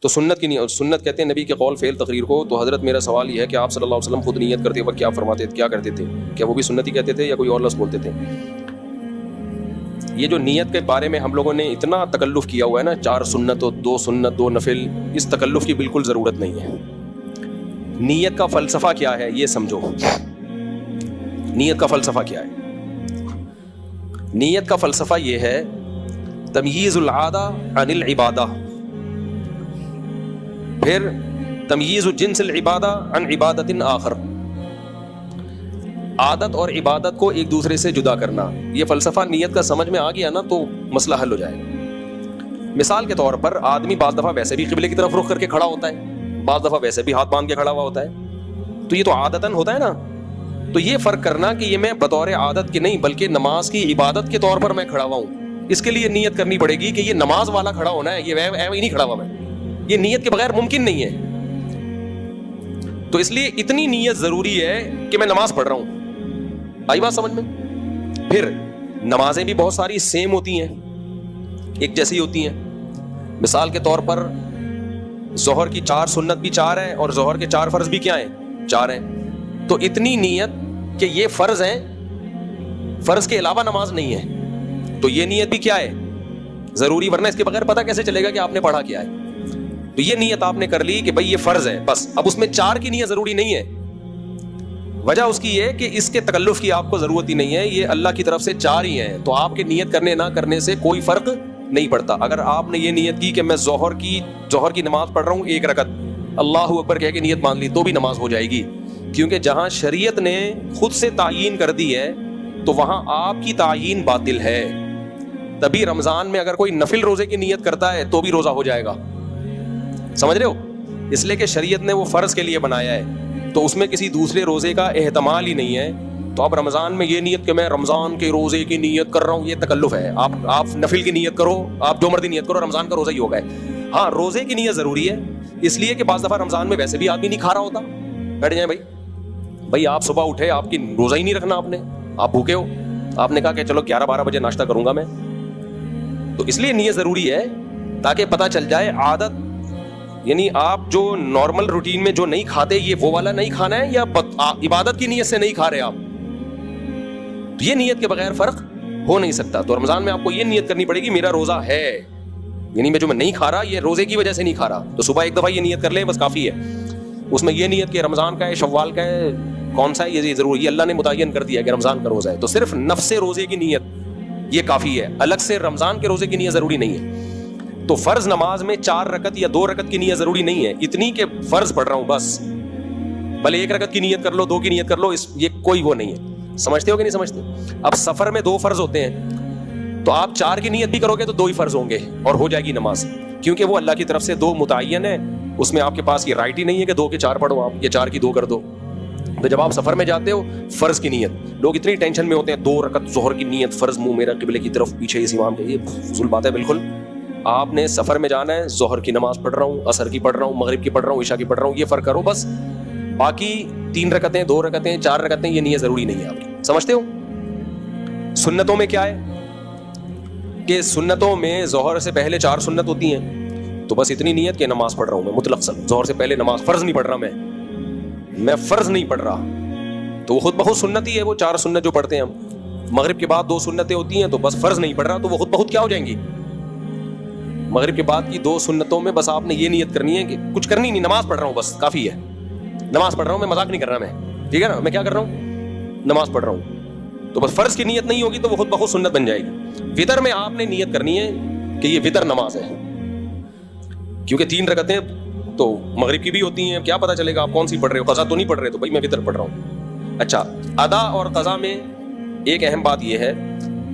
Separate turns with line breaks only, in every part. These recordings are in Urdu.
تو سنت کی نیت، سنت کہتے ہیں نبی کے قول فعل تقریر کو. تو حضرت میرا سوال یہ ہے کہ آپ صلی اللہ علیہ وسلم خود نیت کرتے وقت کیا فرماتے، کیا کرتے تھے؟ کیا وہ بھی سنت ہی کہتے تھے یا کوئی اور لفظ بولتے تھے؟ یہ جو نیت کے بارے میں ہم لوگوں نے اتنا تکلف کیا ہوا ہے نا، 4 سنت اور 2 سنت 2 نفل، اس تکلف کی بالکل ضرورت نہیں ہے. نیت کا فلسفہ کیا ہے یہ سمجھو. نیت کا فلسفہ کیا ہے؟ نیت کا فلسفہ یہ ہے تمییز العادہ عن العبادہ، پھر تمییز جنس العبادہ عن عبادت آخر. عادت اور عبادت کو ایک دوسرے سے جدا کرنا. یہ فلسفہ نیت کا سمجھ میں آ گیا نا تو مسئلہ حل ہو جائے. مثال کے طور پر آدمی بعض دفعہ ویسے بھی قبلے کی طرف رخ کر کے کھڑا ہوتا ہے، بعض دفعہ ویسے بھی ہاتھ باندھ کے کھڑا ہوا ہوتا ہے. تو یہ تو عادتاً ہوتا ہے نا. تو یہ فرق کرنا کہ یہ میں بطور عادت کی نہیں بلکہ نماز کی عبادت کے طور پر میں کھڑا ہوا ہوں، اس کے لیے نیت کرنی پڑے گی کہ یہ نماز والا کھڑا ہونا ہے، یہ ایویں ہی نہیں کھڑا ہوا میں. یہ نیت کے بغیر ممکن نہیں ہے. تو اس لیے اتنی نیت ضروری ہے کہ میں نماز پڑھ رہا ہوں. آئی بات سمجھ میں؟ پھر نمازیں بھی بہت ساری سیم ہوتی ہیں، ایک جیسی ہوتی ہیں. مثال کے طور پر ظہر کی 4 سنت بھی 4 ہیں اور ظہر کے 4 فرض بھی کیا ہیں؟ 4 ہیں. تو اتنی نیت کہ یہ فرض ہیں، فرض کے علاوہ نماز نہیں ہے، تو یہ نیت بھی کیا ہے؟ ضروری، ورنہ اس کے بغیر پتہ کیسے چلے گا کہ آپ نے پڑھا کیا ہے. تو یہ نیت آپ نے کر لی کہ بھائی یہ فرض ہے، بس اب اس میں 4 کی نیت ضروری نہیں ہے. وجہ اس کی یہ کہ اس کے تکلف کی آپ کو ضرورت ہی نہیں ہے، یہ اللہ کی طرف سے 4 ہی ہیں. تو آپ کے نیت کرنے نہ کرنے سے کوئی فرق نہیں پڑتا. اگر آپ نے یہ نیت کی کہ میں ظہر کی نماز پڑھ رہا ہوں 1 رکعت، اللہ اکبر کہہ کے نیت مان لی، تو بھی نماز ہو جائے گی. کیونکہ جہاں شریعت نے خود سے تعیین کر دی ہے تو وہاں آپ کی تعیین باطل ہے. تبھی رمضان میں اگر کوئی نفل روزے کی نیت کرتا ہے تو بھی روزہ ہو جائے گا. سمجھ رہے ہو؟ اس لیے کہ شریعت نے وہ فرض کے لیے بنایا ہے، تو اس میں کسی دوسرے روزے کا احتمال ہی نہیں ہے. تو اب رمضان میں یہ نیت کہ میں رمضان کے روزے کی نیت کر رہا ہوں، یہ تکلف ہے. آپ نفل کی نیت کرو، آپ جو مرضی نیت کرو، رمضان کا روزہ ہی ہوگا. ہاں روزے کی نیت ضروری ہے، اس لیے کہ بعض دفعہ رمضان میں ویسے بھی آدمی نہیں کھا رہا ہوتا. بیٹھ جائیں بھائی آپ صبح اٹھے، آپ کی روزہ ہی نہیں رکھنا، آپ نے، آپ بھوکے ہو، آپ نے کہا کہ چلو 11-12 بجے ناشتہ کروں گا میں. تو اس لیے نیت ضروری ہے تاکہ پتہ چل جائے عادت، یعنی آپ جو نارمل روٹین میں جو نہیں کھاتے یہ وہ والا نہیں کھانا ہے یا عبادت کی نیت سے نہیں کھا رہے آپ. تو یہ نیت کے بغیر فرق ہو نہیں سکتا. تو رمضان میں آپ کو یہ نیت کرنی پڑے گی میرا روزہ ہے، یعنی میں جو میں نہیں کھا رہا یہ روزے کی وجہ سے نہیں کھا رہا. تو صبح ایک دفعہ یہ نیت کر لیں بس کافی ہے. اس میں یہ نیت کہ رمضان کا ہے، شوال کا ہے، کون سا ہے، یہ ضروری، یہ اللہ نے متعین کر دیا کہ رمضان کا روزہ ہے. تو صرف نفس روزے کی نیت یہ کافی ہے، الگ سے رمضان کے روزے کی نیت ضروری نہیں ہے. تو فرض نماز میں 4 رکعت یا 2 رکعت کی نیت ضروری نہیں ہے، اتنی کہ فرض پڑھ رہا ہوں بس. بھلے 1 رکعت کی نیت کر لو، 2 کی نیت کر لو، یہ کوئی وہ نہیں ہے. سمجھتے ہو کہ نہیں سمجھتے؟ اب سفر میں 2 فرض ہوتے ہیں، تو آپ 4 کی نیت بھی کرو گے تو 2 ہی فرض ہوں گے اور ہو جائے گی نماز، کیونکہ وہ اللہ کی طرف سے 2 متعین ہے. اس میں آپ کے پاس یہ رائٹ ہی نہیں ہے کہ 2 کے 4 پڑھو، آپ یہ 4 کی 2 کر دو. تو جب آپ سفر میں جاتے ہو فرض کی نیت، لوگ اتنی ٹینشن میں ہوتے ہیں 2 رکعت ظہر کی نیت فرض، منہ میرا قبلے کی طرف، پیچھے اس امام کے، یہ فضول بات ہے بالکل. آپ نے سفر میں جانا ہے، ظہر کی نماز پڑھ رہا ہوں، عصر کی پڑھ رہا ہوں، مغرب کی پڑھ رہا ہوں، عشاء کی پڑھ رہا ہوں، یہ فرق کرو بس. باقی 3 رکعتیں 2 رکعتیں 4 رکعتیں یہ نیت ضروری نہیں ہے آپ کی. سمجھتے ہو؟ سنتوں میں کیا ہے کہ سنتوں میں ظہر سے پہلے 4 سنت ہوتی ہیں، تو بس اتنی نیت کہ نماز پڑھ رہا ہوں میں مطلق ظہر سے پہلے نماز، فرض نہیں پڑھ رہا میں فرض نہیں پڑھ رہا. تو وہ خود بخود سنت ہی ہے، وہ 4 سنت جو پڑھتے ہیں ہم. مغرب کے بعد 2 سنتیں ہوتی ہیں تو بس فرض نہیں پڑھ رہا، تو وہ خود بخود کیا ہو جائیں گی؟ مغرب کے بعد کی 2 سنتوں میں بس آپ نے یہ نیت کرنی ہے کہ کچھ کرنی نہیں، نماز پڑھ رہا ہوں بس کافی ہے. نماز پڑھ رہا ہوں میں، مذاق نہیں کر رہا میں، ٹھیک ہے نا؟ میں کیا کر رہا ہوں؟ نماز پڑھ رہا ہوں. تو بس فرض کی نیت نہیں ہوگی تو وہ خود بخود سنت بن جائے گی. وتر میں آپ نے نیت کرنی ہے کہ یہ وتر نماز ہے، کیونکہ 3 رکعتیں تو مغرب کی بھی ہوتی ہیں، کیا پتہ چلے گا آپ کون سی پڑھ رہے ہو، قضا تو نہیں پڑھ رہے، تو بھائی میں وتر پڑھ رہا ہوں. اچھا، ادا اور قضا میں ایک اہم بات یہ ہے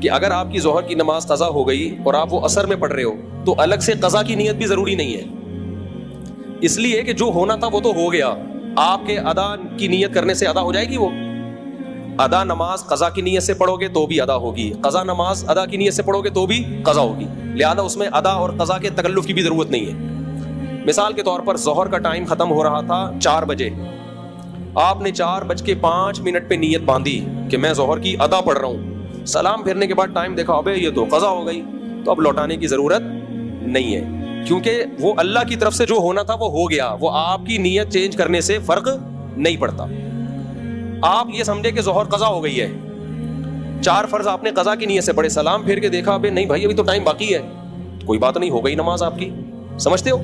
کہ اگر آپ کی ظہر کی نماز قضا ہو گئی اور آپ وہ عصر میں پڑھ رہے ہو تو الگ سے قضا کی نیت بھی ضروری نہیں ہے، اس لیے کہ جو ہونا تھا وہ تو ہو گیا. آپ کے ادا کی نیت کرنے سے ادا ہو جائے گی. وہ ادا نماز قضا کی نیت سے پڑھو گے تو بھی ادا ہوگی، قضا نماز ادا کی نیت سے پڑھو گے تو بھی قضا ہوگی. لہذا اس میں ادا اور قضا کے تکلف کی بھی ضرورت نہیں ہے. مثال کے طور پر ظہر کا ٹائم ختم ہو رہا تھا 4 بجے، آپ نے 4:05 پہ نیت باندھی کہ میں ظہر کی ادا پڑھ رہا ہوں. سلام پھرنے کے بعد ٹائم دیکھا، ابے یہ تو قضا ہو گئی، تو اب لوٹانے کی ضرورت نہیں ہے. کیونکہ وہ اللہ کی طرف سے جو ہونا تھا وہ ہو گیا, وہ آپ کی نیت چینج کرنے سے فرق نہیں پڑتا. آپ یہ سمجھے کہ ظہر قضا ہو گئی ہے, 4 فرض آپ نے قضا کی نیت سے پڑھے, سلام پھیر کے دیکھا ابے نہیں بھائی ابھی تو ٹائم باقی ہے, کوئی بات نہیں, ہو گئی نماز آپ کی. سمجھتے ہو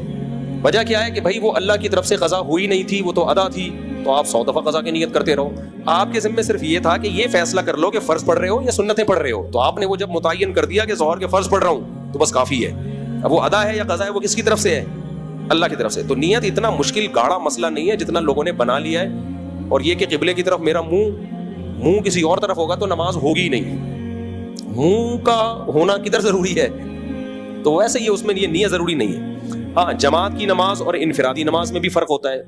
وجہ کیا ہے کہ بھائی وہ اللہ کی طرف سے قضا ہوئی نہیں تھی, وہ تو ادا تھی, تو آپ 100 دفعہ قضا کی نیت کرتے رہو. آپ کے ذمہ صرف یہ تھا کہ یہ فیصلہ کر لو کہ فرض پڑھ رہے ہو یا سنتیں پڑھ رہے ہو, تو آپ نے وہ جب متعین کر دیا کہ ظہر کے فرض پڑھ رہا ہوں تو بس کافی ہے. اب وہ ادا ہے یا قضا ہے وہ کس کی طرف سے ہے؟ اللہ کی طرف سے. تو نیت اتنا مشکل گاڑا مسئلہ نہیں ہے جتنا لوگوں نے بنا لیا ہے. اور یہ کہ قبلے کی طرف میرا منہ کسی اور طرف ہوگا تو نماز ہوگی ہی نہیں, منہ کا ہونا کدھر ضروری ہے, تو ویسے یہ اس میں یہ نیت ضروری نہیں ہے. ہاں جماعت کی نماز اور انفرادی نماز میں بھی فرق ہوتا ہے.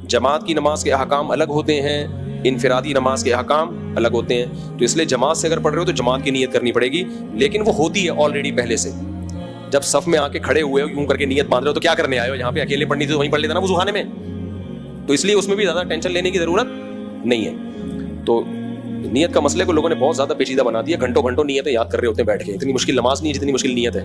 جماعت کی نماز کے احکام الگ ہوتے ہیں, انفرادی نماز کے احکام الگ ہوتے ہیں. تو اس لیے جماعت سے اگر پڑھ رہے ہو تو جماعت کی نیت کرنی پڑے گی, لیکن وہ ہوتی ہے آلریڈی پہلے سے. جب صف میں آ کے کھڑے ہوئے ہو یوں کر کے نیت باندھ رہے ہو تو کیا کرنے آئے ہو, یہاں پہ اکیلے پڑھنی تھی تو وہیں پڑھ لیتے نا وضو خانے میں. تو اس لیے اس میں بھی زیادہ ٹینشن لینے کی ضرورت نہیں ہے. تو نیت کا مسئلے کو لوگوں نے بہت زیادہ پیچیدہ بنا دیا, گھنٹوں نیتیں یاد کر رہے ہوتے ہیں بیٹھ کے. اتنی مشکل نماز نہیں ہے جتنی مشکل نیت ہے.